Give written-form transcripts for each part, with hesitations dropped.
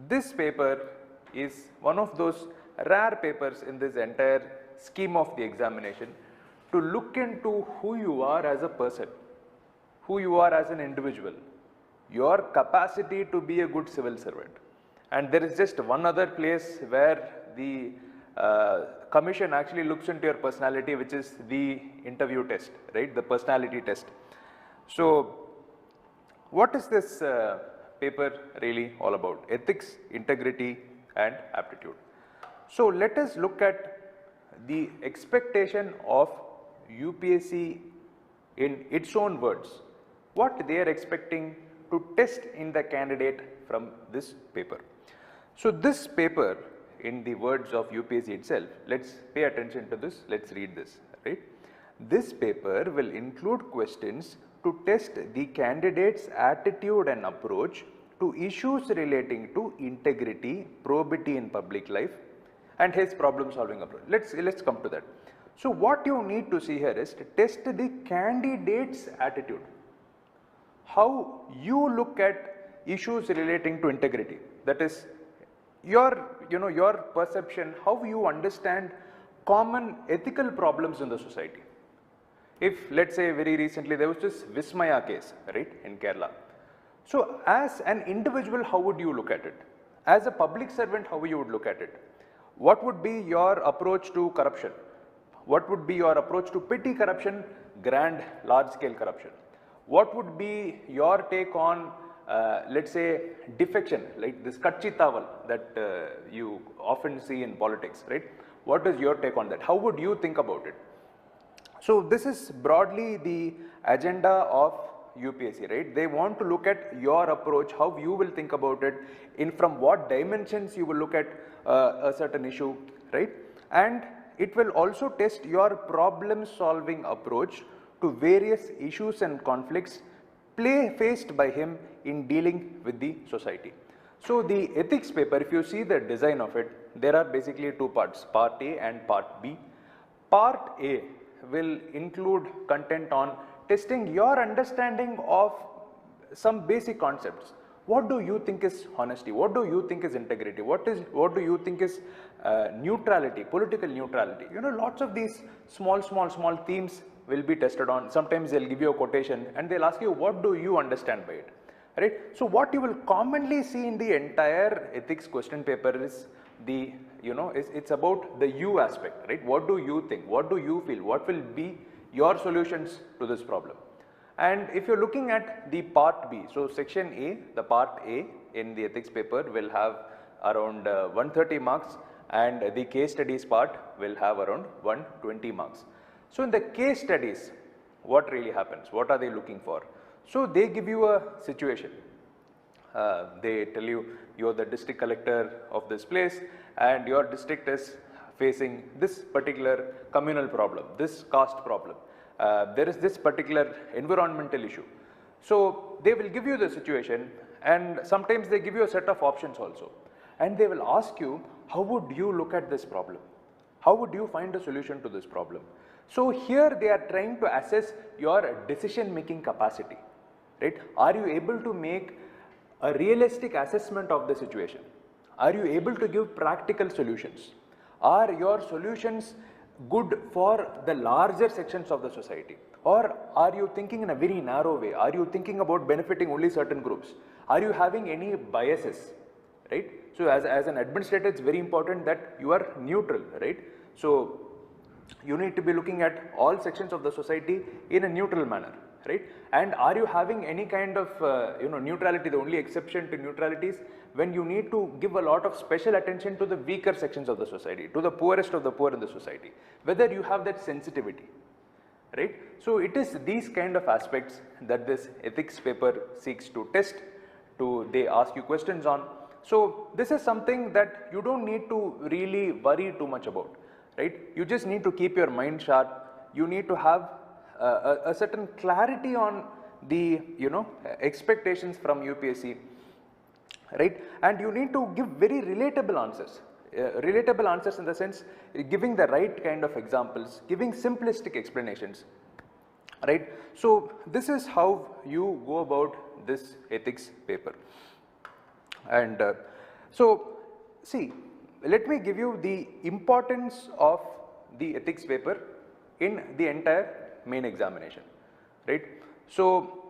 This paper is one of those rare papers in this entire scheme of the examination to look into who you are as a person, who you are as an individual, your capacity to be a good civil servant. And there is just one other place where the commission actually looks into your personality, which is the interview test, right? The personality test. So what is this paper really all about? Ethics, integrity and aptitude. So let us look at the expectation of UPSC in its own words, what they are expecting to test in the candidate from this paper. So this paper, in the words of UPSC itself, let's pay attention to this, let's read this, right? This paper will include questions to test the candidate's attitude and approach to issues relating to integrity, probity in public life, and his problem solving approach. Let's come to that. So what you need to see here is to test the candidate's attitude, how you look at issues relating to integrity, that is your perception, how you understand common ethical problems in the society. If let's say very recently there was this Vismaya case, right, in Kerala. So as an individual, how would you look at it? As a public servant, how you would look at it? What would be your approach to corruption? What would be your approach to petty corruption, grand, large scale corruption? What would be your take on let's say defection, like this Kachchi Tawal that you often see in politics, right? What is your take on that? How would you think about it? So this is broadly the agenda of UPSC, right? They want to look at your approach, how you will think about it, in from what dimensions you will look at a certain issue, right? And it will also test your problem solving approach to various issues and conflicts faced by him in dealing with the society. So the ethics paper, if you see the design of it, there are basically two parts, part A and part B. Part A will include content on testing your understanding of some basic concepts. What do you think is honesty? What do you think is integrity? What do you think is neutrality, political neutrality? You know, lots of these small themes will be tested on. Sometimes they'll give you a quotation and they'll ask you, what do you understand by it, right? So what you will commonly see in the entire ethics question paper is the, it's about the you aspect, right? What do you think? What do you feel? What will be your solutions to this problem? And if you're looking at the part B, so section A, the part A in the ethics paper will have around 130 marks, and the case studies part will have around 120 marks. So in the case studies, what really happens? What are they looking for? So they give you a situation. They tell you, you're the district collector of this place and your district is facing this particular communal problem, this caste problem. There is this particular environmental issue. So they will give you the situation, and sometimes they give you a set of options also. And they will ask you, how would you look at this problem? How would you find a solution to this problem? So here they are trying to assess your decision making capacity, right? Are you able to make a realistic assessment of the situation? Are you able to give practical solutions? Are your solutions good for the larger sections of the society? Or are you thinking in a very narrow way? Are you thinking about benefiting only certain groups? Are you having any biases, right? So as an administrator, it's very important that you are neutral, right? So you need to be looking at all sections of the society in a neutral manner, right? And are you having any kind of neutrality? The only exception to neutrality is when you need to give a lot of special attention to the weaker sections of the society, to the poorest of the poor in the society, whether you have that sensitivity, right? So it is these kind of aspects that this ethics paper seeks to test, they ask you questions on. So this is something that you don't need to really worry too much about, right? You just need to keep your mind sharp. You need to have a certain clarity on the expectations from UPSC, right? And you need to give very relatable answers. Relatable answers in the sense giving the right kind of examples, giving simplistic explanations, right? So this is how you go about this ethics paper. And So see, let me give you the importance of the ethics paper in the entire main examination, right? So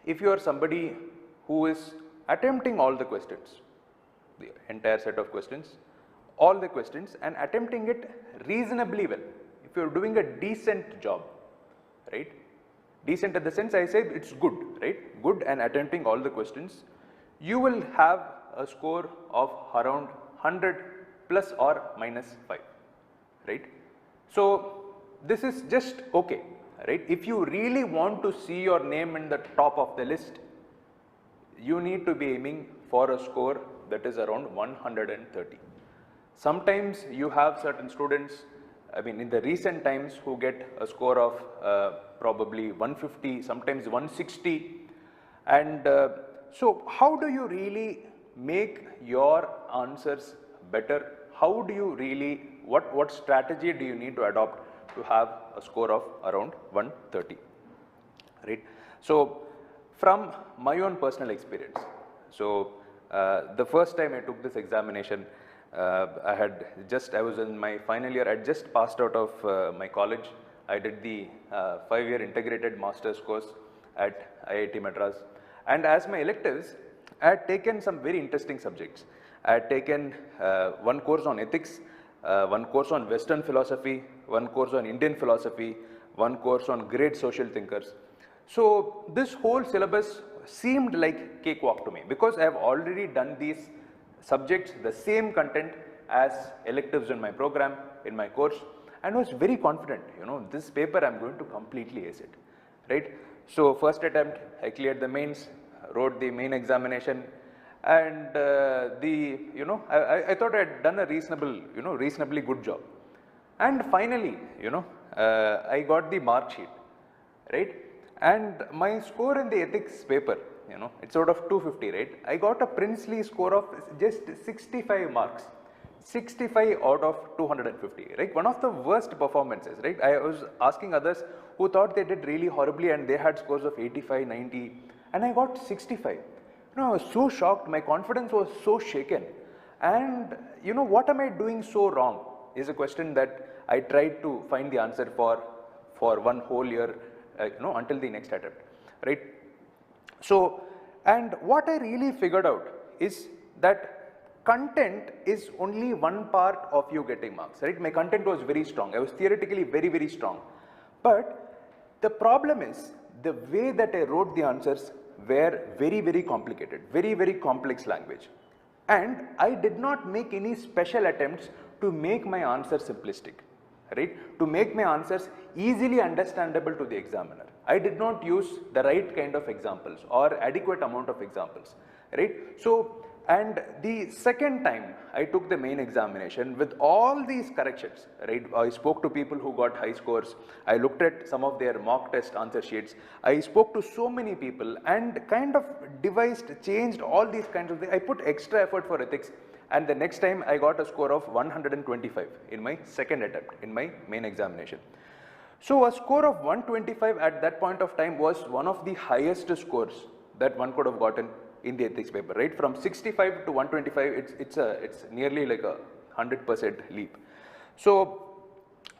if you are somebody who is attempting all the questions, the entire set of questions, all the questions, and attempting it reasonably well, if you are doing a decent job, right? Decent in the sense I say it's good, right? Good and attempting all the questions, you will have a score of around 100 plus or minus 5, right? So this is just okay, right? If you really want to see your name in the top of the list, you need to be aiming for a score that is around 130. Sometimes you have certain students, I mean in the recent times, who get a score of probably 150, sometimes 160, and so how do you really make your answers better? How do you really, what strategy do you need to adopt to have a score of around 130, right? So from my own personal experience, so the first time I took this examination, I was in my final year. I had just passed out of my college. I did the 5-year integrated master's course at IIT Madras, and as my electives, I had taken some very interesting subjects. I had taken one course on ethics, one course on Western philosophy, one course on Indian philosophy, one course on great social thinkers. So this whole syllabus seemed like cakewalk to me, because I have already done these subjects, the same content as electives in my program, in my course, and was very confident, you know, this paper I'm going to completely ace it, right? So first attempt, I cleared the mains, wrote the main examination, and I thought I had done a reasonably good job. And finally, I got the mark sheet, right? And my score in the ethics paper, it's out of 250, right? I got a princely score of just 65 marks, 65 out of 250, right? One of the worst performances, right? I was asking others who thought they did really horribly and they had scores of 85, 90, and I got 65. I was so shocked, my confidence was so shaken. And what am I doing so wrong is a question that I tried to find the answer for one whole year, until the next attempt, right? So, and what I really figured out is that content is only one part of you getting marks, right? My content was very strong. I was theoretically very, very strong. But the problem is the way that I wrote the answers were very, very complicated, very, very complex language. And I did not make any special attempts to make my answer simplistic, right? To make my answers easily understandable to the examiner. I did not use the right kind of examples or adequate amount of examples, right? So, and the second time I took the main examination with all these corrections, right? I spoke to people who got high scores. I looked at some of their mock test answer sheets. I spoke to so many people and kind of changed all these kinds of things. I put extra effort for ethics, and the next time I got a score of 125 in my second attempt in my main examination. So a score of 125 at that point of time was one of the highest scores that one could have gotten in the ethics paper, right? From 65 to 125, it's nearly like a 100% leap. So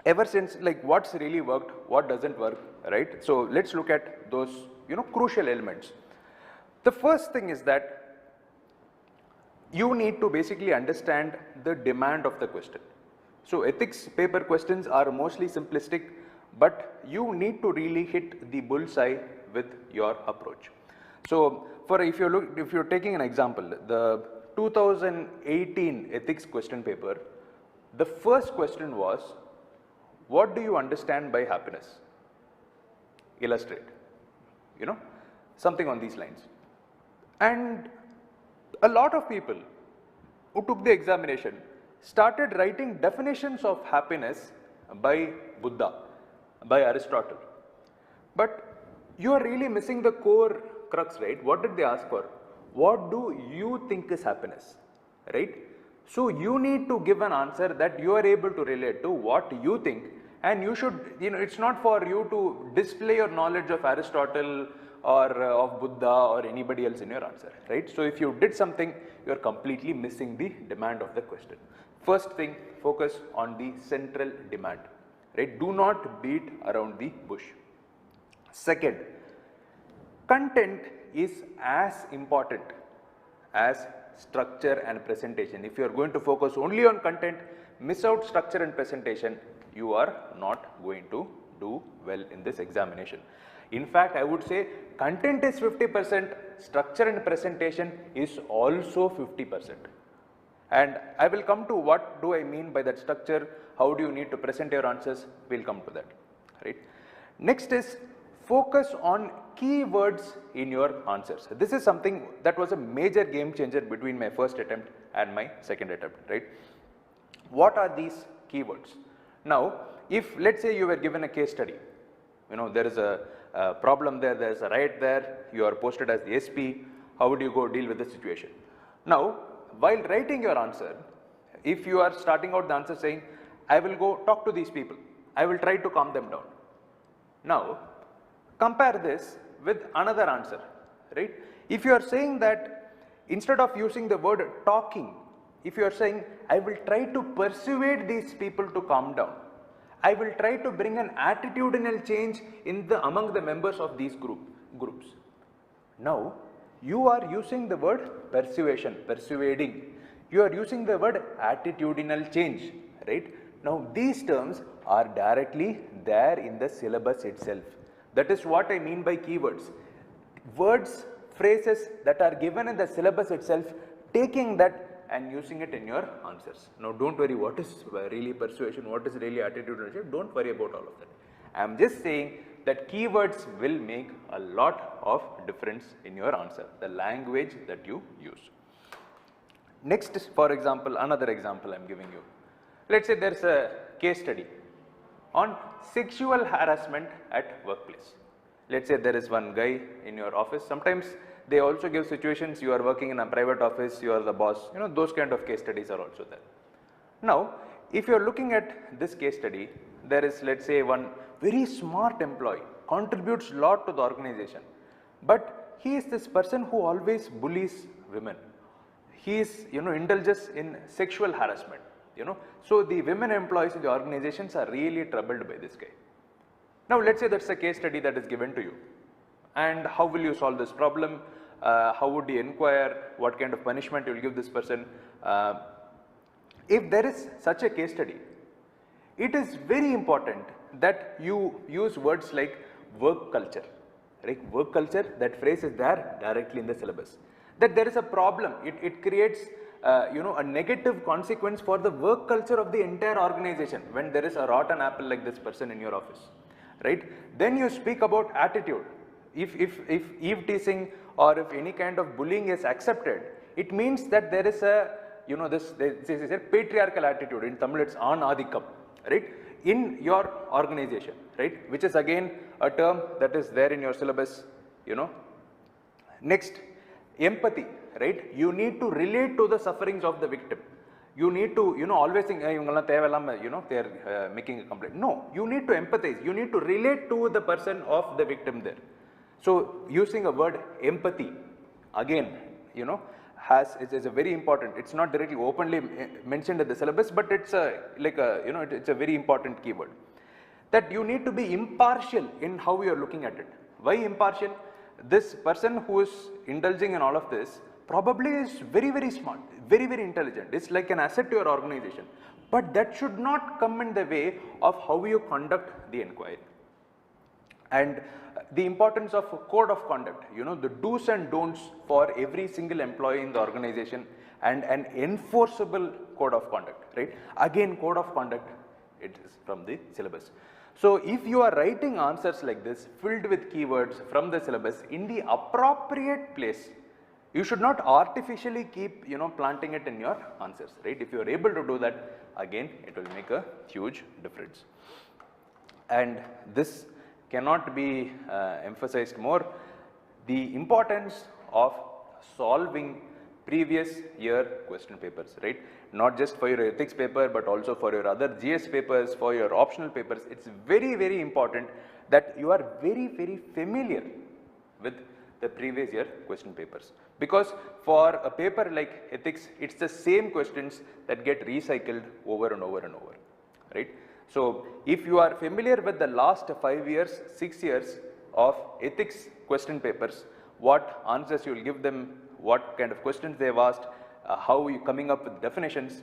ever since, like, what's really worked, what doesn't work, right? So let's look at those, crucial elements. The first thing is that you need to basically understand the demand of the question. So ethics paper questions are mostly simplistic, but you need to really hit the bullseye with your approach. So if you're taking an example, the 2018 ethics question paper, the first question was, what do you understand by happiness? Illustrate, something on these lines. And a lot of people who took the examination started writing definitions of happiness by Buddha, by Aristotle. But you are really missing the core crux, right? What did they ask for? What do you think is happiness, right? So you need to give an answer that you are able to relate to what you think, and you should, it's not for you to display your knowledge of Aristotle or of Buddha or anybody else in your answer, right? So if you did something, you are completely missing the demand of the question. First thing, focus on the central demand, right? Do not beat around the bush. Second, content is as important as structure and presentation. If you are going to focus only on content, miss out structure and presentation, you are not going to do well in this examination. In fact, I would say content is 50%, structure and presentation is also 50%. And I will come to what do I mean by that structure, how do you need to present your answers, we will come to that, right. Next is focus on keywords in your answers. This is something that was a major game changer between my first attempt and my second attempt, right. What are these keywords? Now, if let's say you were given a case study, you know, there is a problem there, there is a riot there, you are posted as the SP, how would you go deal with the situation? Now, while writing your answer, if you are starting out the answer saying, I will go talk to these people, I will try to calm them down. Now, compare this with another answer, right? If you are saying that instead of using the word talking, if you are saying, I will try to persuade these people to calm down, I will try to bring an attitudinal change among the members of these groups. Now, you are using the word persuasion, persuading. You are using the word attitudinal change, right? Now, these terms are directly there in the syllabus itself. That is what I mean by keywords. Words, phrases that are given in the syllabus itself, taking that and using it in your answers. Now, don't worry what is really persuasion, what is really attitudinal change, don't worry about all of that. I am just saying that keywords will make a lot of difference in your answer, the language that you use. Next is, for example, another example I am giving you. Let's say there is a case study on sexual harassment at workplace. Let's say there is one guy in your office. Sometimes they also give situations, you are working in a private office, you are the boss, you know, those kind of case studies are also there. Now, if you are looking at this case study, there is, let's say, one very smart employee, contributes a lot to the organization, but he is this person who always bullies women. He is, you know, indulges in sexual harassment, you know. So the women employees in the organizations are really troubled by this guy. Now, let's say that's a case study that is given to you. And how will you solve this problem? How would you inquire? What kind of punishment you will give this person? If there is such a case study, it is very important that you use words like work culture, right? Work culture, that phrase is there directly in the syllabus. That there is a problem, it creates you know, a negative consequence for the work culture of the entire organization when there is a rotten apple like this person in your office, right? Then you speak about attitude. If eve teasing or if any kind of bullying is accepted, it means that there is a, you know, this is a patriarchal attitude. In Tamil it's an adikam, right, in your organization, right, which is again a term that is there in your syllabus, you know. Next, empathy, right, you need to relate to the sufferings of the victim. You need to, you know, always think, you know, they are making a complaint. No, you need to empathize, you need to relate to the person of the victim there. So, using a word empathy, again, you know, is a very important, it's not directly openly mentioned in the syllabus, but it's like a, you know, it's a very important keyword. That you need to be impartial in how you are looking at it. Why impartial? This person who is indulging in all of this probably is very, very smart, very, very intelligent. It's like an asset to your organization. But that should not come in the way of how you conduct the inquiry. And the importance of a code of conduct, you know, the do's and don'ts for every single employee in the organization and an enforceable code of conduct, right? Again, code of conduct, it is from the syllabus. So, if you are writing answers like this filled with keywords from the syllabus in the appropriate place, you should not artificially keep, you know, planting it in your answers, right? If you are able to do that, again, it will make a huge difference. And this cannot be emphasized more, the importance of solving previous year question papers, right? Not just for your ethics paper, but also for your other GS papers, for your optional papers. It's very, very important that you are very, very familiar with the previous year question papers. Because for a paper like ethics, it's the same questions that get recycled over and over and over, right? So if you are familiar with the last 5 years, 6 years of ethics question papers, what answers you will give them, what kind of questions they have asked, how you coming up with definitions,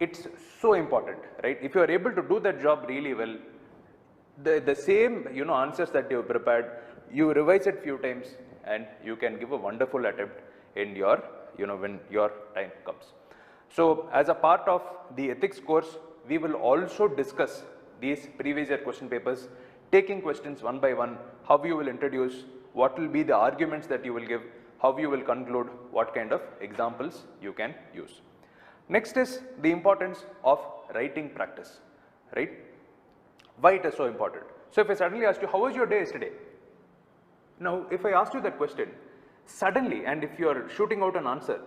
it's so important, right? If you are able to do that job really well, the same answers that you have prepared, you revise it few times and you can give a wonderful attempt in your when your time comes. So as a part of the ethics course, we will also discuss these previous year question papers, taking questions one by one, how you will introduce, what will be the arguments that you will give, how you will conclude, what kind of examples you can use. Next is the importance of writing practice, right? Why it is so important? So if I suddenly ask you, how was your day yesterday? Now, if I asked you that question, suddenly, and if you are shooting out an answer,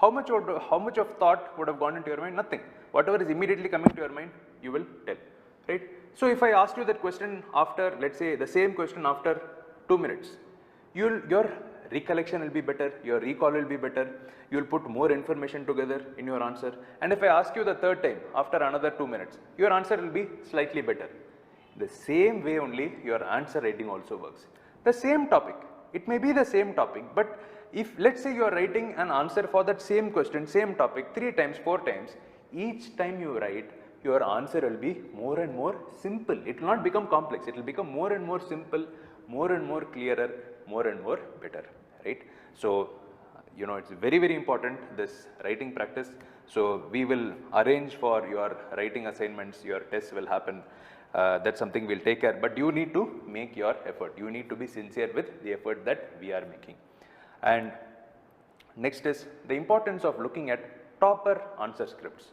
how much of thought would have gone into your mind? Nothing. Whatever is immediately coming to your mind, you will tell, right? So if I asked you that question after, let's say the same question after 2 minutes, your recollection will be better, your recall will be better, you will put more information together in your answer. And if I ask you the third time after another 2 minutes, your answer will be slightly better. The same way only your answer writing also works. The same topic, it may be the same topic, but if let's say you are writing an answer for that same question, same topic 3 times, 4 times, each time you write, your answer will be more and more simple. It will not become complex, it will become more and more simple, more and more clearer, more and more better, right? So, it's very, very important, this writing practice. So we will arrange for your writing assignments, your tests will happen. That's something we'll take care, but you need to make your effort. You need to be sincere with the effort that we are making. And next is the importance of looking at topper answer scripts.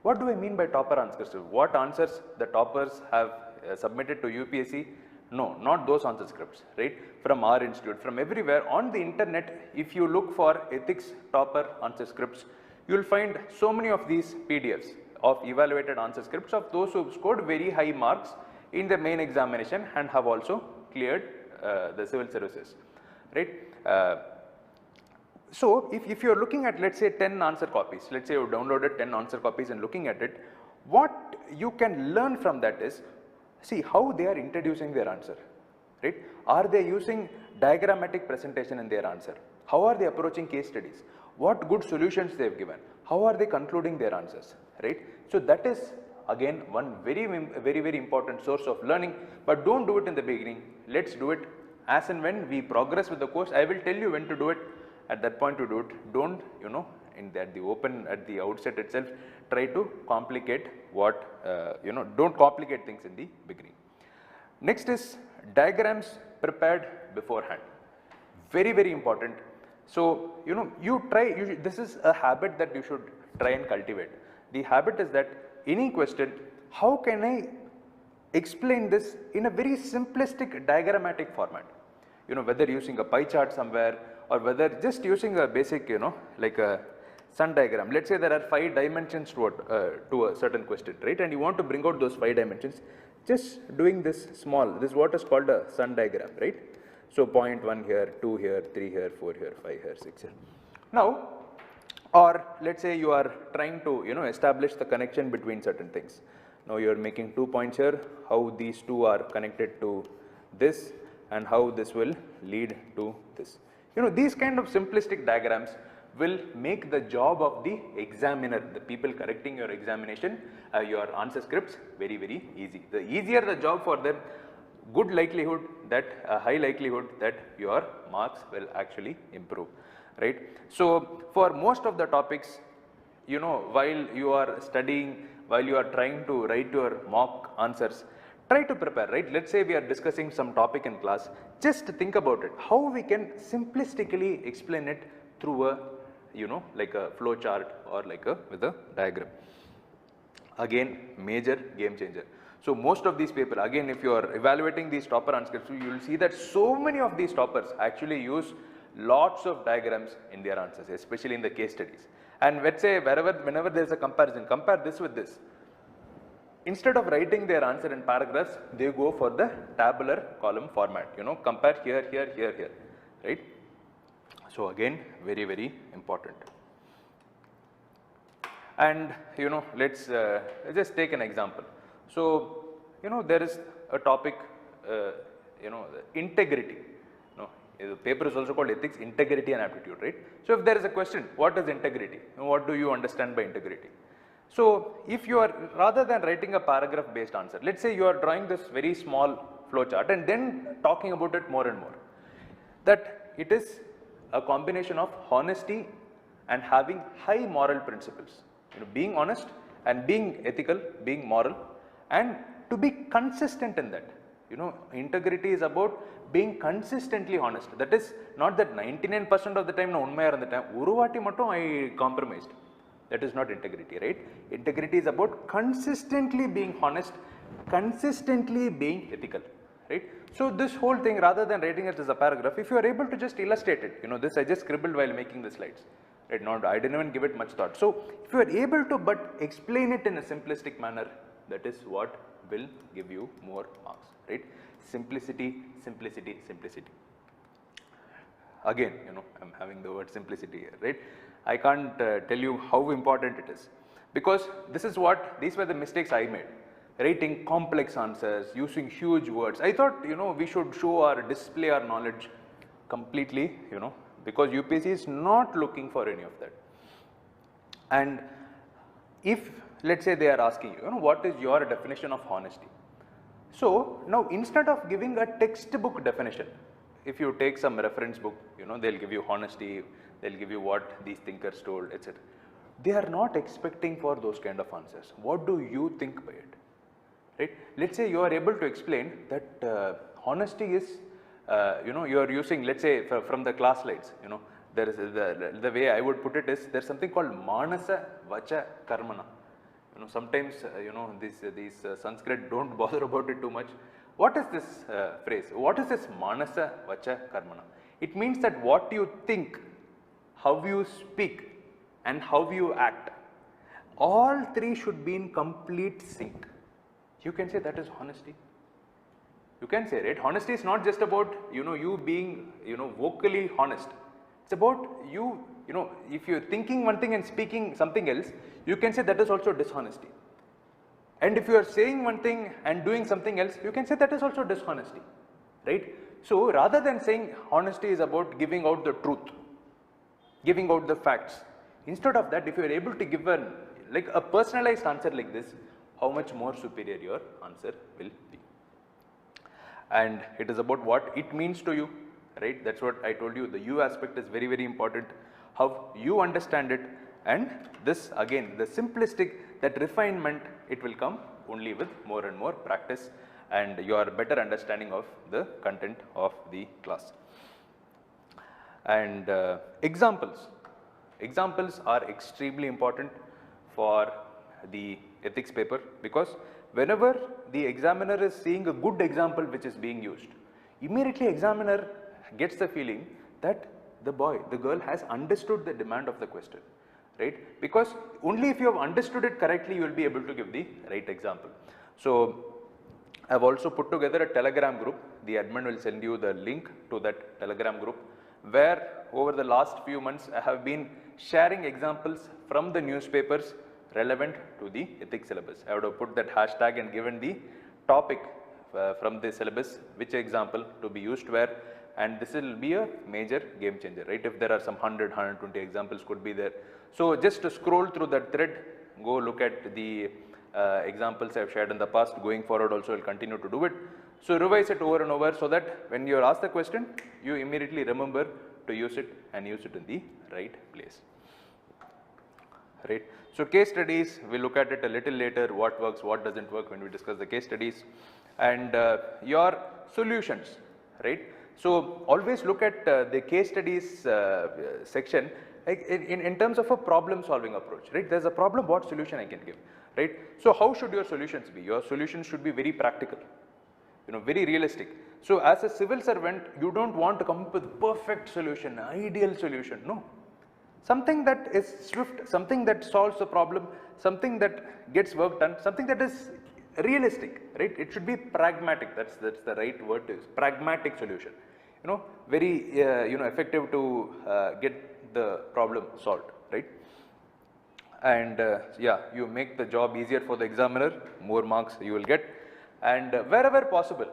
What do I mean by topper answer scripts? What answers the toppers have submitted to UPSC? No, not those answer scripts, right? From our institute, from everywhere on the internet, if you look for ethics topper answer scripts, you will find so many of these PDFs of evaluated answer scripts of those who have scored very high marks in the main examination and have also cleared the civil services, right? So if you are looking at, let's say 10 answer copies, let's say you downloaded 10 answer copies and looking at it, what you can learn from that is, see how they are introducing their answer, right? Are they using diagrammatic presentation in their answer? How are they approaching case studies? What good solutions they have given? How are they concluding their answers, right? So that is again one very, very important source of learning, but don't do it in the beginning. Let's do it as and when we progress with the course. I will tell you when to do it. At that point to do it. Don't, at the outset itself, try to complicate don't complicate things in the beginning. Next is diagrams prepared beforehand. Very, very important. So, this is a habit that you should try and cultivate. The habit is that any question, how can I explain this in a very simplistic diagrammatic format? Whether using a pie chart somewhere or whether just using a basic, like a sun diagram. Let's say there are 5 dimensions to a certain question, right? And you want to bring out those 5 dimensions. Just doing this small, this is what is called a sun diagram, right? So point 1 here, 2 here, 3 here, 4 here, 5 here, 6 here. Now, or let's say you are trying to, establish the connection between certain things. Now you are making 2 points here, how these 2 are connected to this and how this will lead to this. These kind of simplistic diagrams will make the job of the examiner, the people correcting your examination, your answer scripts, very, very easy. The easier the job for them, good likelihood that, high likelihood that your marks will actually improve, right? So for most of the topics, while you are studying, while you are trying to write your mock answers, try to prepare, right? Let's say we are discussing some topic in class, just think about it, how we can simplistically explain it through a, like a flow chart or like with a diagram. Again, major game changer. So most of these people, again, if you are evaluating these topper answer scripts, you will see that so many of these toppers actually use lots of diagrams in their answers, especially in the case studies. And let's say whenever there is a comparison, compare this with this. instead of writing their answer in paragraphs, they go for the tabular column format, compare here, here, here, here, right? So again, very, very important. And let's just take an example. So there is a topic, integrity. The paper is also called ethics, integrity and aptitude, right? So if there is a question, what is integrity? What do you understand by integrity? So if you are, rather than writing a paragraph based answer, let's say you are drawing this very small flow chart and then talking about it more and more, that it is a combination of honesty and having high moral principles. Being honest and being ethical, being moral, and to be consistent in that. Integrity is about being consistently honest. That is not that 99% of the time I compromised. That is not integrity, right? Integrity is about consistently being honest, consistently being ethical, right? So this whole thing, rather than writing it as a paragraph, if you are able to just illustrate it, this I just scribbled while making the slides, right? I didn't even give it much thought. So if you are able to but explain it in a simplistic manner, that is what will give you more marks, right? Simplicity, simplicity, simplicity. Again, I'm having the word simplicity here, right? I can't tell you how important it is, because these were the mistakes I made. Writing complex answers, using huge words. I thought, we should display our knowledge completely, because UPSC is not looking for any of that. And if, let's say they are asking you, what is your definition of honesty? So now instead of giving a textbook definition, if you take some reference book, they'll give you honesty, they'll give you what these thinkers told, etc. They are not expecting for those kind of answers. What do you think by it? Right? Let's say you are able to explain that honesty is, you are using, let's say from the class slides, there is the way I would put it is, there's something called manasa vacha karmana. Sometimes, these Sanskrit don't bother about it too much. What is this phrase? What is this manasa vacha karmana? It means that what you think, how you speak, and how you act, all three should be in complete sync. You can say that is honesty. You can say, right? Honesty is not just about, you being, vocally honest. It's about you, if you're thinking one thing and speaking something else, you can say that is also dishonesty. And if you are saying one thing and doing something else, you can say that is also dishonesty, right? So rather than saying honesty is about giving out the truth, giving out the facts, instead of that, if you are able to give a personalized answer like this, how much more superior your answer will be. And it is about what it means to you, right? That's what I told you. The you aspect is very, very important. How you understand it, and this again, the simplistic, that refinement, it will come only with more and more practice and your better understanding of the content of the class. And examples are extremely important for the ethics paper, because whenever the examiner is seeing a good example which is being used, immediately examiner gets the feeling that the girl has understood the demand of the question, right? Because only if you have understood it correctly, you will be able to give the right example. So I have also put together a Telegram group. The admin will send you the link to that Telegram group, where over the last few months I have been sharing examples from the newspapers relevant to the ethics syllabus. I would have put that hashtag and given the topic from the syllabus, which example to be used where, and this will be a major game changer, right? If there are some 100, 120 examples could be there. So just to scroll through that thread, go look at the examples I have shared in the past. Going forward also, I will continue to do it. So revise it over and over so that when you are asked the question, you immediately remember to use it and use it in the right place, right? So case studies, we'll look at it a little later, what works, what doesn't work when we discuss the case studies, and your solutions, right? So always look at the case studies section like in terms of a problem solving approach, right? There's a problem, what solution I can give, right? So how should your solutions be? Your solutions should be very practical, very realistic. So as a civil servant, you don't want to come up with perfect solution, ideal solution, no. Something that is swift, something that solves the problem, something that gets work done, something that is realistic, right? It should be pragmatic. That's the right word to use. Pragmatic solution. Very effective to get the problem solved, right? And yeah, you make the job easier for the examiner, more marks you will get, and wherever possible,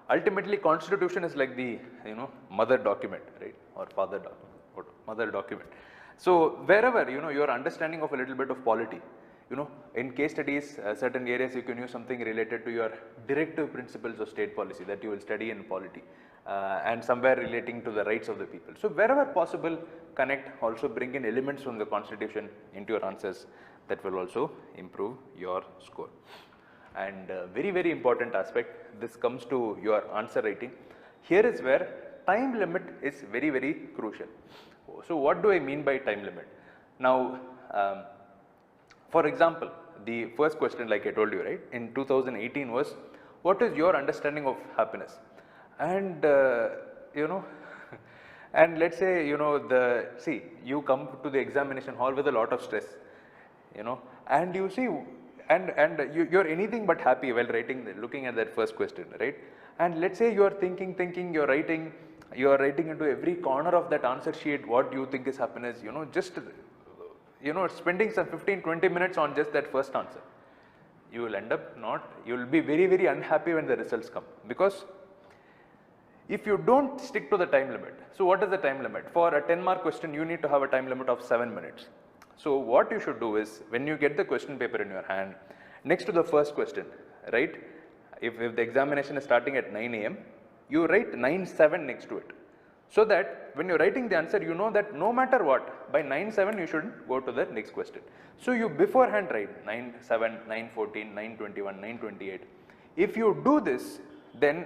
ultimately constitution is like the mother document, right, or father document, mother document. So wherever your understanding of a little bit of polity, in case studies, certain areas you can use something related to your directive principles of state policy that you will study in polity, and somewhere relating to the rights of the people. So wherever possible, connect, also bring in elements from the constitution into your answers. That will also improve your score. And very, very important aspect, this comes to your answer writing. Here is where time limit is very, very crucial. So what do I mean by time limit? Now, for example, the first question, like I told you, right, in 2018 was, what is your understanding of happiness? And and let's say, you come to the examination hall with a lot of stress, and you see, and you're anything but happy while looking at that first question, right? And let's say you're thinking, you're writing into every corner of that answer sheet, what do you think is happiness, just, spending some 15-20 minutes on just that first answer. You will end up you will be very, very unhappy when the results come, because if you don't stick to the time limit. So what is the time limit? For a 10-mark question, you need to have a time limit of 7 minutes. So what you should do is, when you get the question paper in your hand, next to the first question, right, if the examination is starting at 9 AM, you write 9-7 next to it. So that when you're writing the answer, you know that no matter what, by 9-7 you should go to the next question. So you beforehand write 9-7, 9-14, 9-21, 9-28. If you do this, then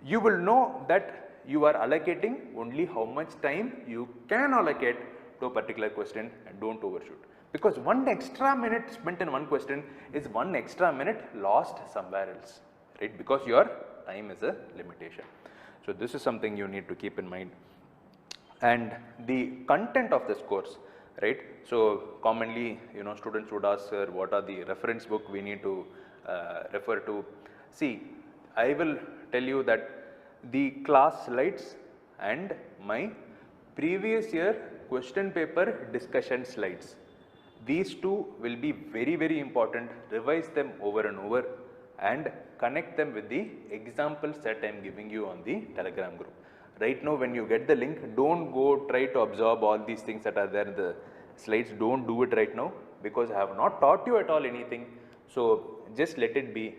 you will know that you are allocating only how much time you can allocate to a particular question, and don't overshoot. Because one extra minute spent in one question is one extra minute lost somewhere else, right? Because your time is a limitation. So this is something you need to keep in mind. And the content of this course, right? So commonly, students would ask, sir, what are the reference book we need to refer to? See, I will tell you that the class slides and my previous year question paper discussion slides, these two will be very, very important. Revise them over and over and connect them with the examples that I am giving you on the Telegram group. Right now, when you get the link, don't go try to absorb all these things that are there in the slides. Don't do it right now, because I have not taught you at all anything. So just let it be.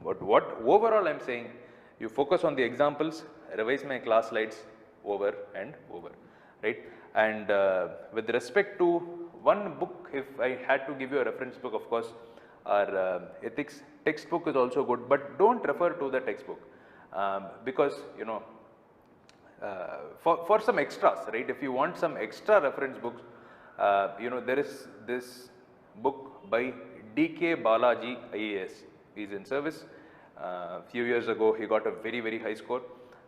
But what overall I am saying, you focus on the examples, revise my class slides over and over, right? And with respect to one book, if I had to give you a reference book, of course, our ethics textbook is also good, but don't refer to the textbook, because for some extras, right? If you want some extra reference books, there is this book by D.K. Balaji IAS. He is in service. A few years ago, he got a very, very high score,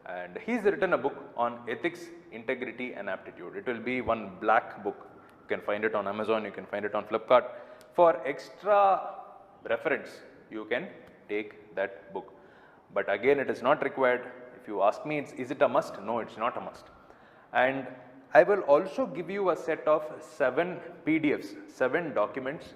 and he's written a book on ethics, integrity and aptitude. It will be one black book. You can find it on Amazon, you can find it on Flipkart. For extra reference, you can take that book. But again, it is not required. If you ask me, is it a must? No, it's not a must. And I will also give you a set of 7 PDFs, 7 documents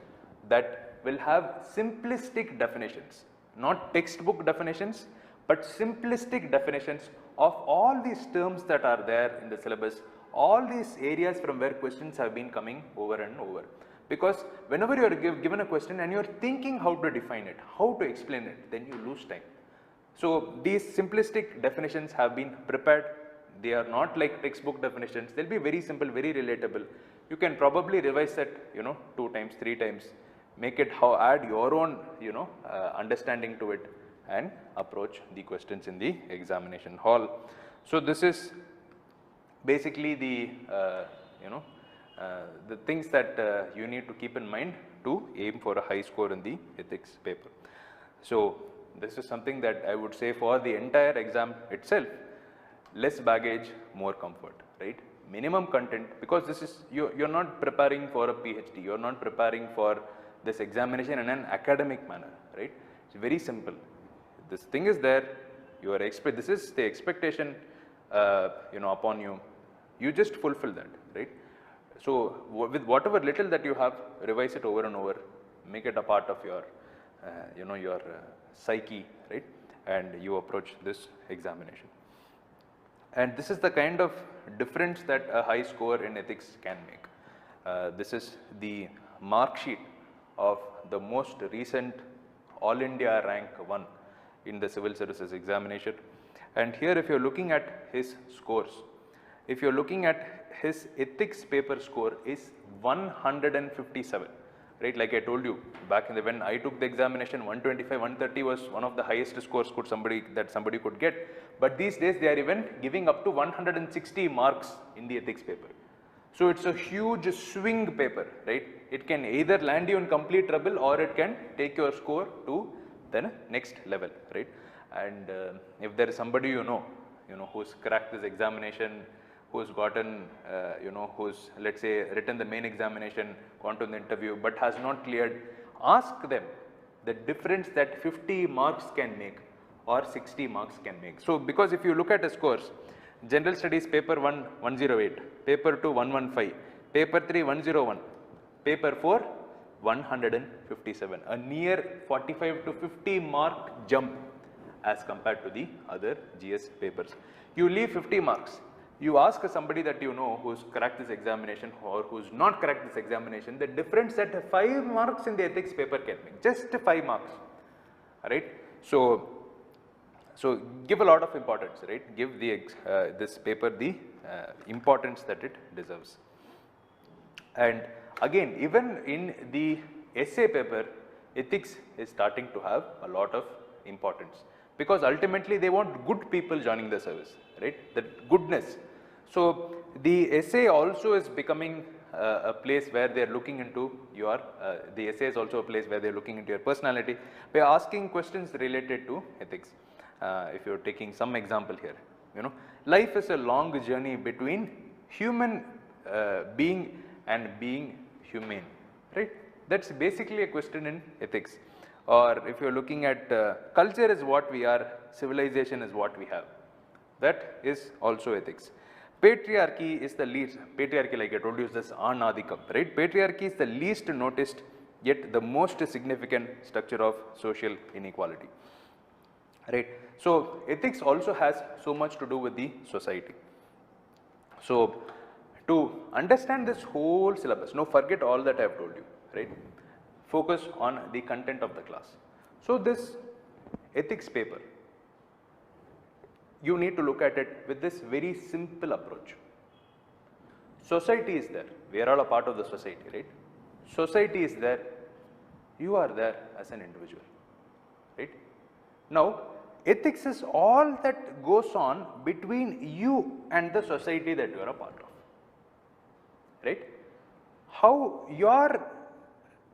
that will have simplistic definitions. Not textbook definitions, but simplistic definitions of all these terms that are there in the syllabus, all these areas from where questions have been coming over and over. Because whenever you are given a question and you are thinking how to define it, how to explain it, then you lose time. So these simplistic definitions have been prepared. They are not like textbook definitions. They'll be very simple, very relatable. You can probably revise it, 2 times, 3 times. Make it add your own, understanding to it, and approach the questions in the examination hall. So this is basically the, the things that you need to keep in mind to aim for a high score in the ethics paper. So this is something that I would say for the entire exam itself, less baggage, more comfort, right? Minimum content, because this is, you're not preparing for a PhD, you're not preparing for this examination in an academic manner, right? It's very simple. This thing is there, this is the expectation, upon you. You just fulfill that, right? So with whatever little that you have, revise it over and over, make it a part of your, your psyche, right? And you approach this examination. And this is the kind of difference that a high score in ethics can make. This is the mark sheet of the most recent All India rank 1 in the civil services examination. And here if you're looking at his scores, if you're looking at his ethics paper score is 157, right? Like I told you, back in when I took the examination, 125, 130 was one of the highest scores somebody could get. But these days they are even giving up to 160 marks in the ethics paper. So it's a huge swing paper, right? It can either land you in complete trouble or it can take your score to the next level, right? And if there is somebody who's cracked this examination, who's gotten, who's, let's say, written the main examination, gone to the interview, but has not cleared, ask them the difference that 50 marks can make or 60 marks can make. So, because if you look at the scores, General Studies paper 1, 108, paper 2, 115, paper 3, 101, paper 4, 157, a near 45 to 50 mark jump as compared to the other GS papers. You leave 50 marks. You ask somebody that you know who's cracked this examination or who's not cracked this examination, the difference that 5 marks in the ethics paper can make, just 5 marks, right? So give a lot of importance, right? Give the this paper the importance that it deserves. And again, even in the essay paper, ethics is starting to have a lot of importance, because ultimately they want good people joining the service, right? That goodness. So the essay also is becoming a place where they are looking into your, the essay is also a place where they are looking into your personality by asking questions related to ethics. If you are taking some example here, life is a long journey between human being and being humane, right? That's basically a question in ethics. Or if you are looking at culture is what we are, civilization is what we have. That is also ethics. Patriarchy is the least, patriarchy, like I told you, is this anadikam, right? Patriarchy is the least noticed yet the most significant structure of social inequality, right? So ethics also has so much to do with the society. So to understand this whole syllabus, forget all that I have told you, right? Focus on the content of the class. So this ethics paper, you need to look at it with this very simple approach. Society is there. We are all a part of the society, right? Society is there. You are there as an individual, right? Now, ethics is all that goes on between you and the society that you are a part of, right? How your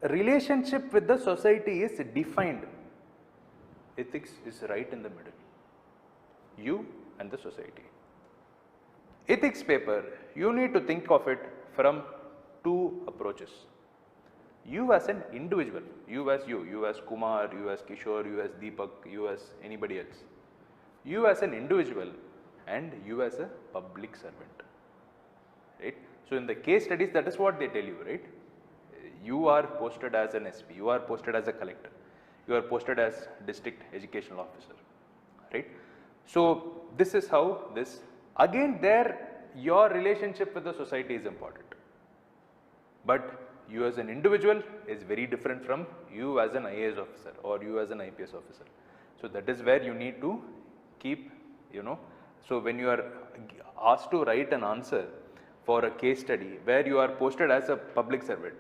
relationship with the society is defined. Ethics is right in the middle. You and the society. Ethics paper, you need to think of it from 2 approaches. You as an individual, you as Kumar, you as Kishore, you as Deepak, you as anybody else. You as an individual and you as a public servant, right? So in the case studies, that is what they tell you, right? You are posted as an SP, you are posted as a collector, you are posted as district educational officer, right? So this is how this, again there, your relationship with the society is important. But you as an individual is very different from you as an IAS officer or you as an IPS officer. So that is where you need to keep, so when you are asked to write an answer for a case study where you are posted as a public servant,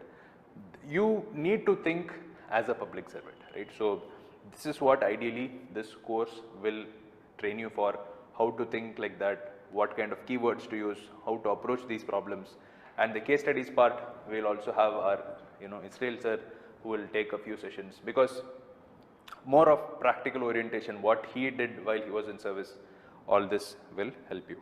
you need to think as a public servant, right? So this is what ideally this course will train you for, how to think like that, what kind of keywords to use, how to approach these problems. And the case studies part, we will also have our, Israel sir, who will take a few sessions, because more of practical orientation, what he did while he was in service, all this will help you.